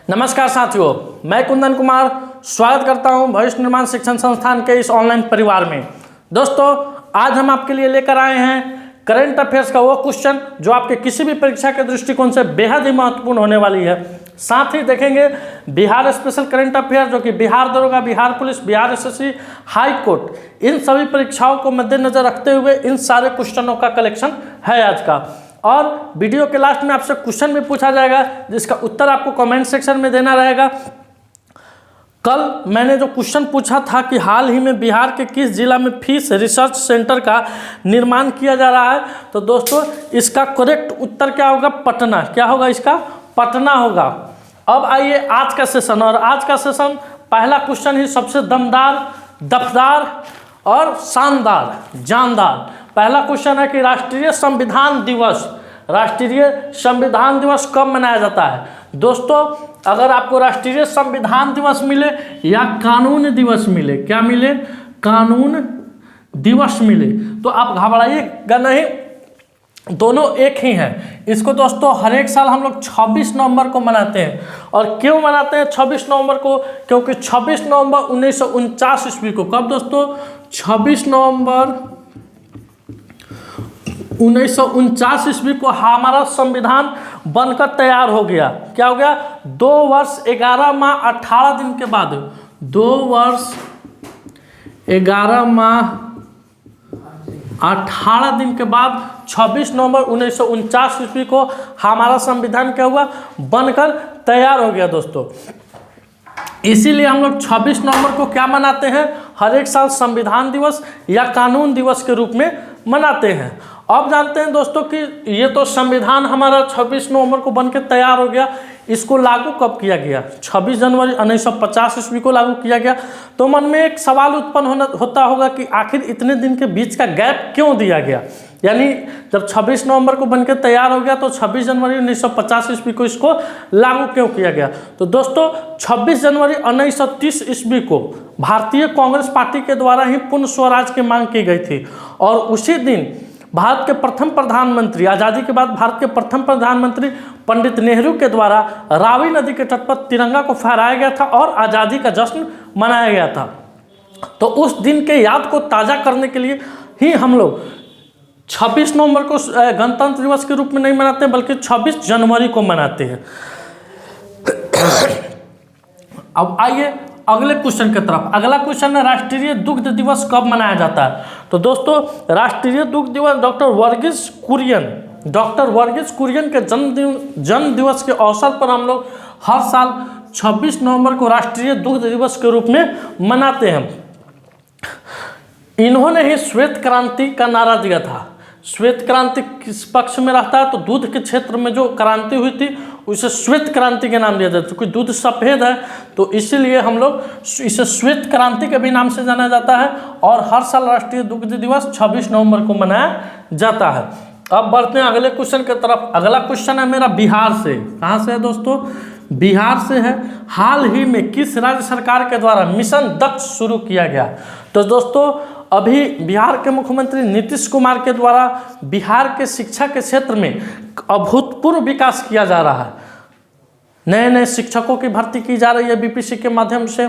नमस्कार साथियों, मैं कुंदन कुमार स्वागत करता हूं भविष्य निर्माण शिक्षण संस्थान के इस ऑनलाइन परिवार में। दोस्तों, आज हम आपके लिए लेकर आए हैं करंट अफेयर्स का वो क्वेश्चन जो आपके किसी भी परीक्षा के दृष्टिकोण से बेहद ही महत्वपूर्ण होने वाली है। साथ ही देखेंगे बिहार स्पेशल करंट अफेयर जो कि बिहार दरोगा, Bihar police, Bihar SSC, high court, इन सभी परीक्षाओं को मद्देनजर रखते हुए इन सारे क्वेश्चनों का कलेक्शन है आज का। और वीडियो के लास्ट में आपसे क्वेश्चन भी पूछा जाएगा जिसका उत्तर आपको कमेंट सेक्शन में देना रहेगा। कल मैंने जो क्वेश्चन पूछा था कि हाल ही में बिहार के किस जिला में फिश रिसर्च सेंटर का निर्माण किया जा रहा है, तो दोस्तों इसका करेक्ट उत्तर क्या होगा? पटना। क्या होगा इसका? पटना होगा। अब आइए आज का सेशन, और आज का सेशन पहला क्वेश्चन ही सबसे दमदार, दफदार और शानदार, जानदार। पहला क्वेश्चन है कि राष्ट्रीय संविधान दिवस कब मनाया जाता है? दोस्तों, अगर आपको राष्ट्रीय संविधान दिवस मिले या कानून दिवस मिले, क्या मिले? कानून दिवस मिले, तो आप घबराइएगा नहीं, दोनों एक ही हैं। इसको दोस्तों हर एक साल हम लोग 26 नवंबर को मनाते हैं। और क्यों मनाते हैं 26 नवंबर को? क्योंकि 26 नवंबर 1949 ईस्वी को, कब दोस्तों? 26 नवंबर 1949 ईस्वी को हमारा संविधान बनकर तैयार हो गया। क्या हो गया? 2 वर्ष 11 माह 18 दिन के बाद, 2 वर्ष 11 माह 18 दिन के बाद 26 नवंबर 1949 ईस्वी को हमारा संविधान क्या हुआ? बनकर तैयार हो गया दोस्तों। इसीलिए हम लोग 26 नवंबर को क्या मनाते हैं? हर एक साल संविधान दिवस या कानून दिवस के रूप में मनाते हैं। अब जानते हैं दोस्तों कि ये तो संविधान हमारा 26 नवंबर को बनकर तैयार हो गया, इसको लागू कब किया गया? 26 जनवरी 1950 ईस्वी को लागू किया गया। तो मन में एक सवाल उत्पन्न होता होगा कि आखिर इतने दिन के बीच का गैप क्यों दिया गया? यानी जब 26 नवंबर को बनकर तैयार हो गया तो 26 जनवरी 1950 ईस्वी को इसको लागू क्यों किया गया? तो दोस्तों 26 जनवरी 1930 ईस्वी को भारतीय कांग्रेस पार्टी के द्वारा ही पूर्ण स्वराज की मांग की गई थी। और उसी दिन भारत के प्रथम प्रधानमंत्री, आज़ादी के बाद भारत के प्रथम प्रधानमंत्री पंडित नेहरू के द्वारा रावी नदी के तट पर तिरंगा को फहराया गया था और आज़ादी का जश्न मनाया गया था। तो उस दिन के याद को ताज़ा करने के लिए ही हम लोग 26 नवंबर को गणतंत्र दिवस के रूप में नहीं मनाते बल्कि 26 जनवरी को मनाते हैं। अब आइए अगले क्वेश्चन की तरफ। अगला क्वेश्चन है राष्ट्रीय दुग्ध दिवस कब मनाया जाता है? तो दोस्तों राष्ट्रीय दुग्ध दिवस डॉक्टर वर्गीस कुरियन के जन्म दिवस के अवसर पर हम लोग हर साल 26 नवंबर को राष्ट्रीय दुग्ध दिवस के रूप में मनाते हैं। इन्होंने ही श्वेत क्रांति का नारा दिया था। श्वेत क्रांति किस पक्ष में रहता है? तो दूध के क्षेत्र में जो क्रांति हुई थी उसे श्वेत क्रांति के नाम दिया जाता है। क्योंकि दूध सफ़ेद है तो इसीलिए हम लोग इसे श्वेत क्रांति के भी नाम से जाना जाता है। और हर साल राष्ट्रीय दुग्ध दिवस 26 नवंबर को मनाया जाता है। अब बढ़ते हैं अगले क्वेश्चन की तरफ। अगला क्वेश्चन है मेरा बिहार से। कहाँ से है दोस्तों? बिहार से है। हाल ही में किस राज्य सरकार के द्वारा मिशन दक्ष शुरू किया गया? तो दोस्तों अभी बिहार के मुख्यमंत्री नीतीश कुमार के द्वारा बिहार के शिक्षा के क्षेत्र में अभूतपूर्व विकास किया जा रहा है। नए नए शिक्षकों की भर्ती की जा रही है बीपीसी के माध्यम से।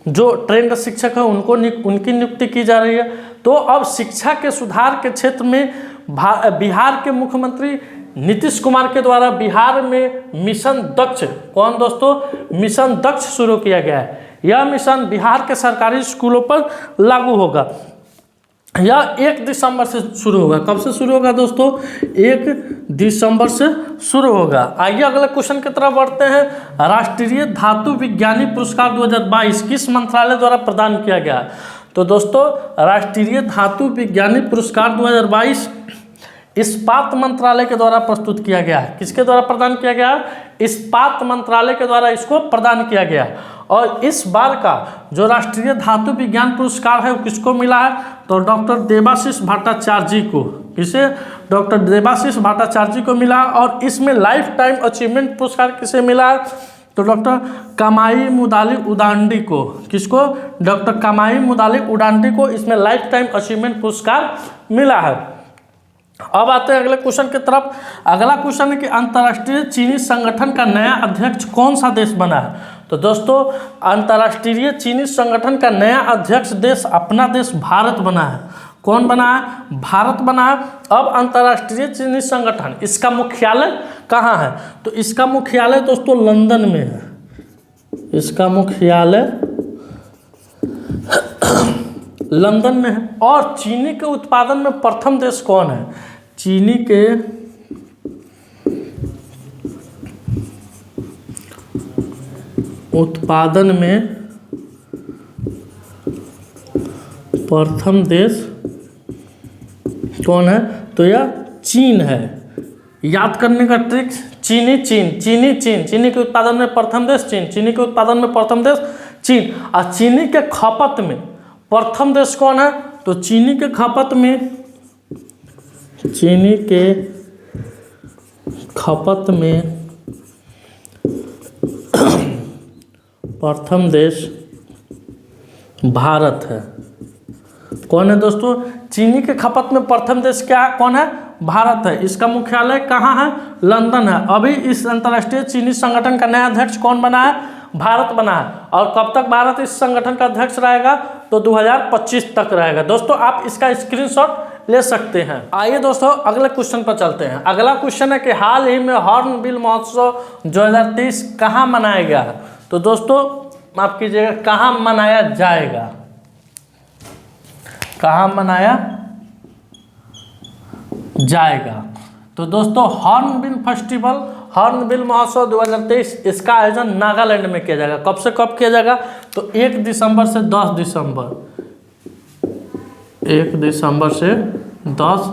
जो ट्रेंड शिक्षक है उनकी नियुक्ति की जा रही है। तो अब शिक्षा के सुधार के क्षेत्र में बिहार के मुख्यमंत्री नीतीश कुमार के द्वारा बिहार में मिशन दक्ष, कौन दोस्तों? मिशन दक्ष शुरू किया गया है। यह मिशन बिहार के सरकारी स्कूलों पर लागू होगा। यह 1 दिसंबर से शुरू होगा। कब से शुरू होगा दोस्तों? 1 दिसंबर से शुरू होगा। आइए अगले क्वेश्चन की तरफ बढ़ते हैं। राष्ट्रीय धातु विज्ञानी पुरस्कार 2022 किस मंत्रालय द्वारा प्रदान किया गया? तो दोस्तों राष्ट्रीय धातु विज्ञानी पुरस्कार 2022 इस्पात मंत्रालय के द्वारा प्रस्तुत किया गया है। किसके द्वारा प्रदान किया गया? इस्पात मंत्रालय के द्वारा इसको प्रदान किया गया। और इस बार का जो राष्ट्रीय धातु विज्ञान पुरस्कार है वो किसको मिला है? तो डॉक्टर देबाशीष भट्टाचार्य जी को। किसे? डॉक्टर देबाशीष भट्टाचार्य जी को मिला। और इसमें लाइफ टाइम अचीवमेंट पुरस्कार किसे मिला है? तो डॉक्टर कामाई मुदाली उडांडी को। किसको? डॉक्टर कामाई मुदाली उडांडी को इसमें लाइफ टाइम अचीवमेंट पुरस्कार मिला है। अब आते हैं अगले क्वेश्चन की तरफ। अगला क्वेश्चन है कि अंतर्राष्ट्रीय चीनी संगठन का नया अध्यक्ष कौन सा देश बना है। तो दोस्तों अंतर्राष्ट्रीय चीनी संगठन का नया अध्यक्ष देश अपना देश भारत बना है। कौन बना है? भारत बना है। अब अंतर्राष्ट्रीय चीनी संगठन, इसका मुख्यालय कहाँ है? तो इसका मुख्यालय दोस्तों लंदन में है। इसका मुख्यालय लंदन में है। और चीनी के उत्पादन में प्रथम देश कौन है? चीनी के उत्पादन में प्रथम देश कौन है? तो यह चीन है। याद करने का ट्रिक, चीनी के उत्पादन में प्रथम देश चीन, चीनी के उत्पादन में प्रथम देश चीन। और चीनी के खपत में प्रथम देश कौन है? तो चीनी के खपत में प्रथम देश भारत है। कौन है दोस्तों? चीनी के खपत में प्रथम देश कौन है? भारत है। इसका मुख्यालय कहाँ है? लंदन है। अभी इस अंतर्राष्ट्रीय चीनी संगठन का नया अध्यक्ष कौन बना है? भारत बना है। और कब तक भारत इस संगठन का अध्यक्ष रहेगा? तो 2025 तक रहेगा। दोस्तों आप इसका स्क्रीनशॉट ले सकते हैं। आइए दोस्तों अगले क्वेश्चन पर चलते हैं। अगला क्वेश्चन है कि हाल ही में हॉर्नबिल महोत्सव 2023 कहाँ मनाया गया है। तो दोस्तों माफ कीजिएगा, कहाँ मनाया जाएगा? कहाँ मनाया जाएगा? तो दोस्तों हॉर्नबिल महोत्सव 2023 इसका आयोजन नागालैंड में किया जाएगा। कब से कब किया जाएगा? तो 1 दिसंबर से 10 दिसंबर, 1 दिसंबर से 10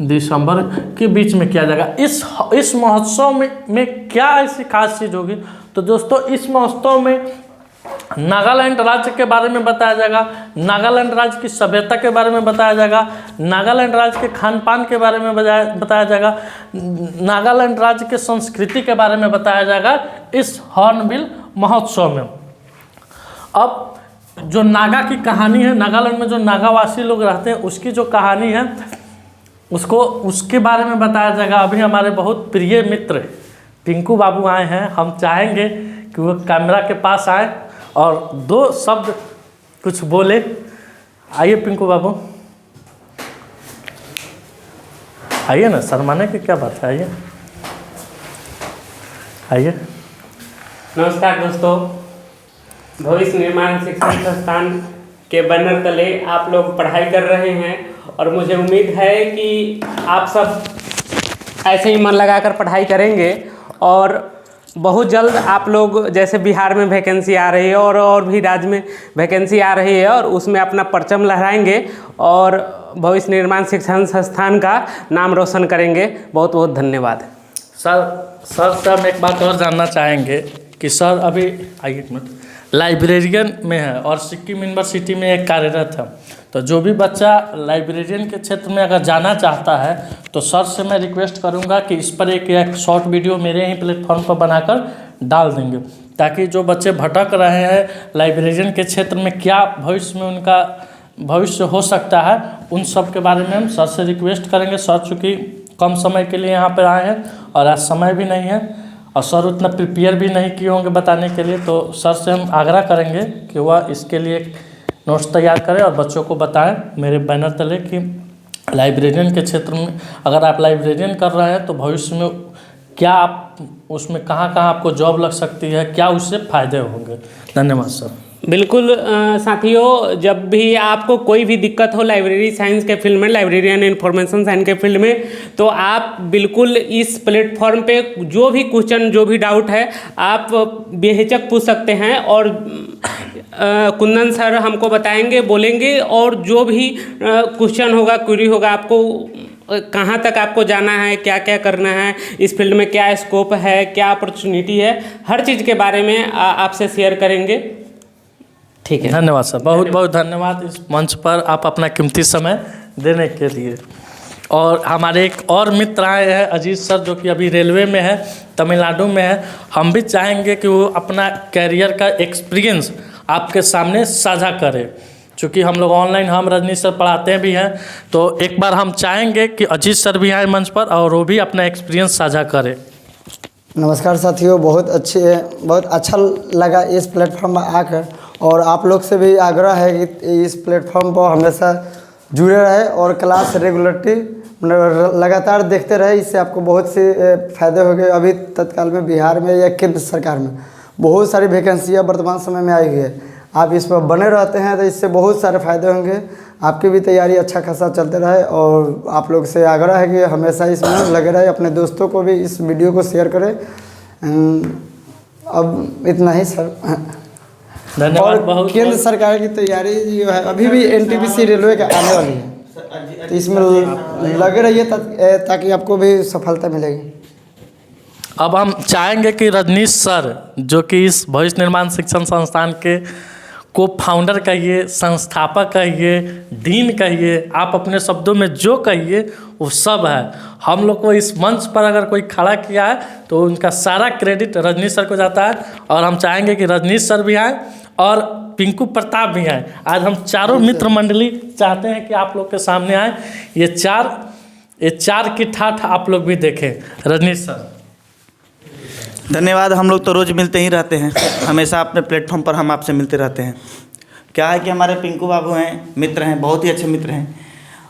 दिसंबर के बीच में किया जाएगा। इस महोत्सव में क्या ऐसी खास चीज़ होगी? तो दोस्तों इस महोत्सव में नागालैंड राज्य के बारे में बताया जाएगा, नागालैंड राज्य की सभ्यता के बारे में बताया जाएगा, नागालैंड राज्य के खान पान के बारे में बताया जाएगा, नागालैंड राज्य के संस्कृति के बारे में बताया जाएगा इस हॉर्नबिल महोत्सव में। अब जो नागा की कहानी है, नागालैंड में जो नागावासी लोग रहते हैं उसकी जो कहानी है उसके बारे में बताया जाएगा। अभी हमारे बहुत प्रिय मित्र पिंकू बाबू आए हैं, हम चाहेंगे कि वो कैमरा के पास आए और 2 शब्द कुछ बोले। आइए पिंकू बाबू, आइए ना, शर्माने की क्या बात है, आइए आइए। नमस्कार दोस्तों, भविष्य निर्माण शिक्षण संस्थान के बैनर तले आप लोग पढ़ाई कर रहे हैं और मुझे उम्मीद है कि आप सब ऐसे ही मन लगाकर पढ़ाई करेंगे और बहुत जल्द आप लोग, जैसे बिहार में वैकेंसी आ रही है और भी राज्य में वैकेंसी आ रही है, और उसमें अपना परचम लहराएंगे और भविष्य निर्माण शिक्षण संस्थान का नाम रोशन करेंगे। बहुत बहुत धन्यवाद। सर हम एक बात और जानना चाहेंगे कि सर अभी आइए एक मिनट, लाइब्रेरियन में है और सिक्किम यूनिवर्सिटी में एक कार्यरत है। तो जो भी बच्चा लाइब्रेरियन के क्षेत्र में अगर जाना चाहता है तो सर से मैं रिक्वेस्ट करूंगा कि इस पर एक शॉर्ट वीडियो मेरे ही प्लेटफॉर्म पर बनाकर डाल देंगे, ताकि जो बच्चे भटक रहे हैं लाइब्रेरियन के क्षेत्र में क्या भविष्य में उनका भविष्य हो सकता है, उन सब के बारे में हम सर से रिक्वेस्ट करेंगे। सर चूँकि कम समय के लिए यहाँ पर आए हैं और आज समय भी नहीं है और सर उतना प्रिपेयर भी नहीं किए होंगे बताने के लिए, तो सर से हम आग्रह करेंगे कि वह इसके लिए नोट्स तैयार करें और बच्चों को बताएं मेरे बैनर तले कि लाइब्रेरियन के क्षेत्र में अगर आप लाइब्रेरियन कर रहे हैं तो भविष्य में क्या आप उसमें कहाँ आपको जॉब लग सकती है, क्या उससे फ़ायदे होंगे। धन्यवाद सर। बिल्कुल साथियों, जब भी आपको कोई भी दिक्कत हो लाइब्रेरी साइंस के फील्ड में, लाइब्रेरियन इंफॉर्मेशन साइंस के फील्ड में, तो आप बिल्कुल इस प्लेटफॉर्म पे जो भी क्वेश्चन, जो भी डाउट है आप बेहिचक पूछ सकते हैं और कुंदन सर हमको बताएंगे, बोलेंगे, और जो भी क्वेश्चन होगा, क्वेरी होगा, आपको कहाँ तक आपको जाना है, क्या क्या करना है, इस फील्ड में क्या स्कोप है, क्या अपॉर्चुनिटी है, हर चीज़ के बारे में आपसे शेयर करेंगे। ठीक है, धन्यवाद सर, बहुत बहुत धन्यवाद इस मंच पर आप अपना कीमती समय देने के लिए। और हमारे एक और मित्र आए हैं अजीत सर, जो कि अभी रेलवे में है, तमिलनाडु में है। हम भी चाहेंगे कि वो अपना कैरियर का एक्सपीरियंस आपके सामने साझा करें, चूँकि हम लोग ऑनलाइन हम रजनीश सर पढ़ाते भी हैं, तो एक बार हम चाहेंगे कि अजीत सर भी आए मंच पर और वो भी अपना एक्सपीरियंस साझा करें। नमस्कार साथियों, बहुत अच्छा लगा इस प्लेटफॉर्म पर आकर, और आप लोग से भी आग्रह है कि इस प्लेटफॉर्म पर हमेशा जुड़े रहे और क्लास रेगुलरिटी लगातार देखते रहे। इससे आपको बहुत से फ़ायदे हो गए। अभी तत्काल में बिहार में या केंद्र सरकार में बहुत सारी वैकेंसियाँ वर्तमान समय में आई हुई है। आप इस पर बने रहते हैं तो इससे बहुत सारे फ़ायदे होंगे। आपकी भी तैयारी अच्छा खासा चलते रहे, और आप लोग से आग्रह है कि हमेशा इसमें लगे रहे। अपने दोस्तों को भी इस वीडियो को शेयर करें। अब इतना ही सर। धन्यवाद। और केंद्र सरकार की तैयारी जो है, अभी भी NTPC रेलवे का आने वाली है, तो इसमें लगे रहिए ताकि आपको भी सफलता मिलेगी। अब हम चाहेंगे कि रजनीश सर, जो कि इस भविष्य निर्माण शिक्षण संस्थान के को फाउंडर कहिए, संस्थापक कहिए, डीन कहिए, आप अपने शब्दों में जो कहिए वो सब है। हम लोग को इस मंच पर अगर कोई खड़ा किया है तो उनका सारा क्रेडिट रजनीश सर को जाता है, और हम चाहेंगे कि रजनीश सर भी आए और पिंकू प्रताप भी आए। आज हम चारों मित्र मंडली चाहते हैं कि आप लोग के सामने आए, ये चार की ठाठ आप लोग भी देखें। रजनीश सर धन्यवाद। हम लोग तो रोज़ मिलते ही रहते हैं, हमेशा अपने प्लेटफॉर्म पर हम आपसे मिलते रहते हैं। क्या है कि हमारे पिंकू बाबू हैं, मित्र हैं, बहुत ही अच्छे मित्र हैं,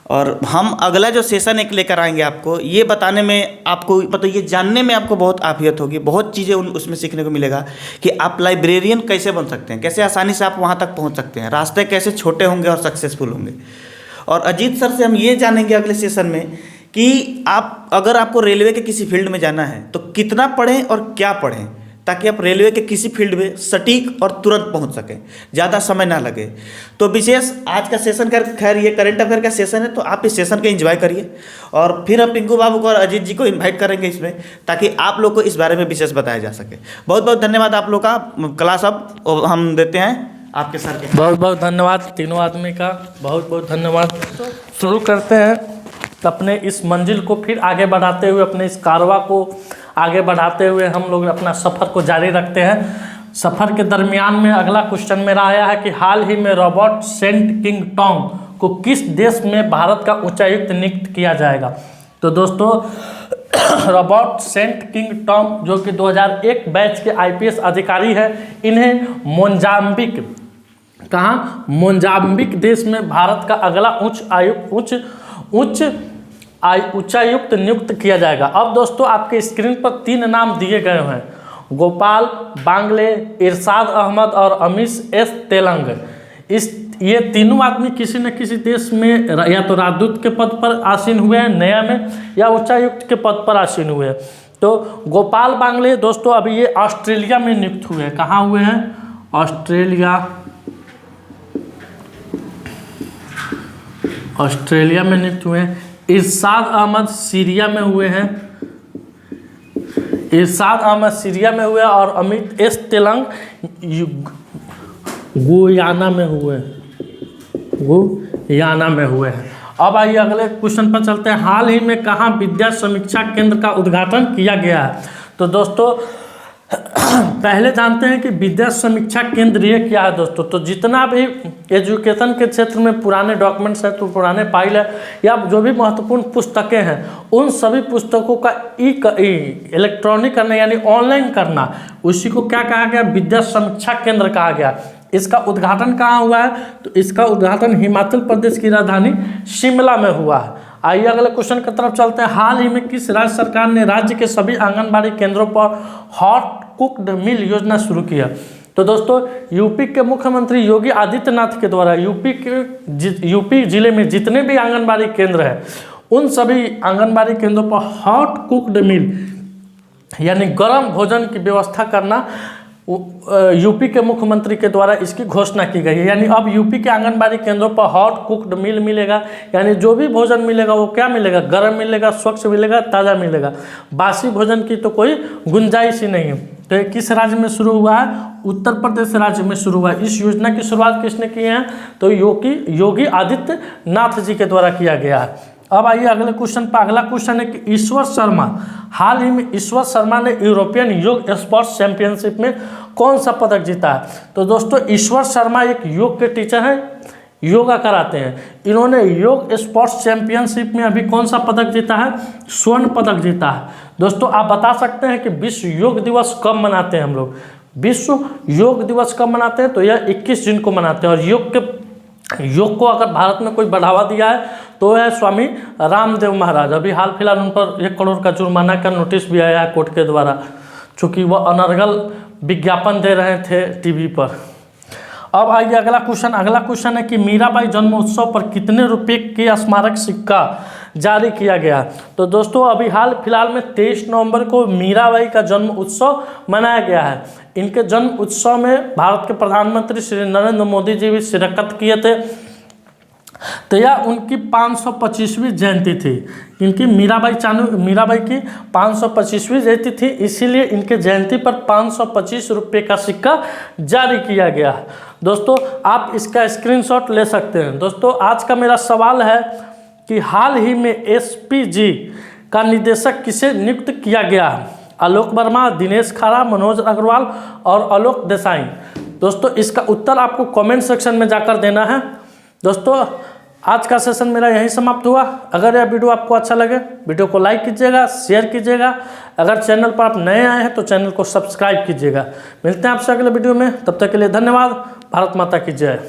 और हम अगला जो सेशन एक लेकर आएंगे आपको ये बताने में, आपको मतलब ये जानने में आपको बहुत आफियत होगी। बहुत चीज़ें उसमें सीखने को मिलेगा कि आप लाइब्रेरियन कैसे बन सकते हैं, कैसे आसानी से आप वहाँ तक पहुँच सकते हैं, रास्ते कैसे छोटे होंगे और सक्सेसफुल होंगे। और अजीत सर से हम ये जानेंगे अगले सेशन में कि आप अगर आपको रेलवे के किसी फील्ड में जाना है तो कितना पढ़ें और क्या पढ़ें, ताकि आप रेलवे के किसी फील्ड में सटीक और तुरंत पहुंच सकें, ज़्यादा समय ना लगे। तो विशेष आज का सेशन खैर ये करंट अफेयर का सेशन है, तो आप इस सेशन को एंजॉय करिए, और फिर हम पिंकू बाबू को और अजीत जी को इन्वाइट करेंगे इसमें, ताकि आप लोग को इस बारे में विशेष बताया जा सके। बहुत बहुत धन्यवाद आप लोग का। क्लास अब हम देते हैं आपके सर के। बहुत बहुत धन्यवाद तीनों आदमी का, बहुत बहुत धन्यवाद। शुरू करते हैं अपने इस मंजिल को फिर आगे बढ़ाते हुए, अपने इस कारवा को आगे बढ़ाते हुए हम लोग अपना सफ़र को जारी रखते हैं। सफ़र के दरमियान में अगला क्वेश्चन मेरा आया है कि हाल ही में रॉबर्ट सेंट किंग टॉम को किस देश में भारत का उच्चायुक्त नियुक्त किया जाएगा। तो दोस्तों रॉबर्ट सेंट किंग टॉम जो कि 2001 बैच के IPS अधिकारी है, इन्हें मोजाम्बिक, कहाँ, मोजाम्बिक देश में भारत का अगला उच्चायुक्त नियुक्त किया जाएगा। अब दोस्तों आपके स्क्रीन पर 3 नाम दिए गए हैं, गोपाल बांग्ले, इरशाद अहमद और अमीश एस तेलंग। ये तीनों आदमी किसी न किसी देश में या तो राजदूत के पद पर आसीन हुए हैं नया में, या उच्चायुक्त के पद पर आसीन हुए हैं। तो गोपाल बांग्ले दोस्तों अभी ये ऑस्ट्रेलिया में नियुक्त हुए हैं। कहाँ हुए हैं? ऑस्ट्रेलिया में नियुक्त हुए हैं। इरशाद अहमद सीरिया में हुए हैं, और अमित एस तेलंग गुयाना में हुए हैं। अब आइए अगले क्वेश्चन पर चलते हैं। हाल ही में कहाँ विद्या समीक्षा केंद्र का उद्घाटन किया गया है? तो दोस्तों पहले जानते हैं कि विद्या समीक्षा केंद्र ये क्या है दोस्तों। तो जितना भी एजुकेशन के क्षेत्र में पुराने डॉक्यूमेंट्स हैं, तो पुराने फाइल है या जो भी महत्वपूर्ण पुस्तकें हैं, उन सभी पुस्तकों का इलेक्ट्रॉनिक करना यानी ऑनलाइन करना, उसी को क्या कहा गया? विद्या समीक्षा केंद्र कहा गया। इसका उद्घाटन कहाँ हुआ है? तो इसका उद्घाटन हिमाचल प्रदेश की राजधानी शिमला में हुआ है। आइए अगले क्वेश्चन की तरफ चलते हैं। हाल ही में किस राज्य सरकार ने राज्य के सभी आंगनबाड़ी केंद्रों पर हॉट कुक्ड मील योजना शुरू किया? तो दोस्तों यूपी के मुख्यमंत्री योगी आदित्यनाथ के द्वारा यूपी जिले में जितने भी आंगनबाड़ी केंद्र हैं, उन सभी आंगनबाड़ी केंद्रों पर हॉट कुक्ड मील यानी गर्म भोजन की व्यवस्था करना यूपी के मुख्यमंत्री के द्वारा इसकी घोषणा की गई है। यानी अब यूपी के आंगनबाड़ी केंद्रों पर हॉट कुक्ड मील मिलेगा, यानी जो भी भोजन मिलेगा वो क्या मिलेगा? गर्म मिलेगा, स्वच्छ मिलेगा, ताज़ा मिलेगा। बासी भोजन की तो कोई गुंजाइश ही नहीं है। तो ये किस राज्य में शुरू हुआ है? उत्तर प्रदेश राज्य में शुरू हुआ है। इस योजना की शुरुआत किसने की है? तो योगी आदित्यनाथ जी के द्वारा किया गया है। अब आइए अगले क्वेश्चन पर। अगला क्वेश्चन है कि ईश्वर शर्मा, हाल ही में ईश्वर शर्मा ने यूरोपियन योग स्पोर्ट्स चैंपियनशिप में कौन सा पदक जीता है? तो दोस्तों ईश्वर शर्मा एक योग के टीचर हैं, योगा कराते हैं। इन्होंने योग स्पोर्ट्स चैंपियनशिप में अभी कौन सा पदक जीता है? स्वर्ण पदक जीता है। दोस्तों आप बता सकते हैं कि विश्व योग दिवस कब मनाते हैं हम लोग? विश्व योग दिवस कब मनाते हैं? तो यह 21 जून को मनाते हैं। और योग को अगर भारत में कोई बढ़ावा दिया है तो है स्वामी रामदेव महाराज। अभी हाल फिलहाल उन पर 1 करोड़ का जुर्माना का नोटिस भी आया है कोर्ट के द्वारा, चूँकि वह अनर्गल विज्ञापन दे रहे थे टीवी पर। अब आइए अगला क्वेश्चन है कि मीराबाई जन्म उत्सव पर कितने रुपए के स्मारक सिक्का जारी किया गया? तो दोस्तों अभी हाल फिलहाल में 23 नवंबर को मीराबाई का जन्म उत्सव मनाया गया है। इनके जन्म उत्सव में भारत के प्रधानमंत्री श्री नरेंद्र मोदी जी भी शिरकत किए थे। तो यह उनकी 525वीं जयंती थी। इनकी मीराबाई की 525वीं जयंती थी, इसीलिए इनके जयंती पर 525 रुपये का सिक्का जारी किया गया। दोस्तों आप इसका स्क्रीनशॉट ले सकते हैं। दोस्तों आज का मेरा सवाल है कि हाल ही में एसपीजी का निदेशक किसे नियुक्त किया गया? आलोक वर्मा, दिनेश खारा, मनोज अग्रवाल और आलोक देसाई। दोस्तों इसका उत्तर आपको कमेंट सेक्शन में जाकर देना है। दोस्तों आज का सेशन मेरा यहीं समाप्त हुआ। अगर यह वीडियो आपको अच्छा लगे, वीडियो को लाइक कीजिएगा, शेयर कीजिएगा। अगर चैनल पर आप नए आए हैं तो चैनल को सब्सक्राइब कीजिएगा। मिलते हैं आपसे अगले वीडियो में, तब तक के लिए धन्यवाद। भारत माता की जय।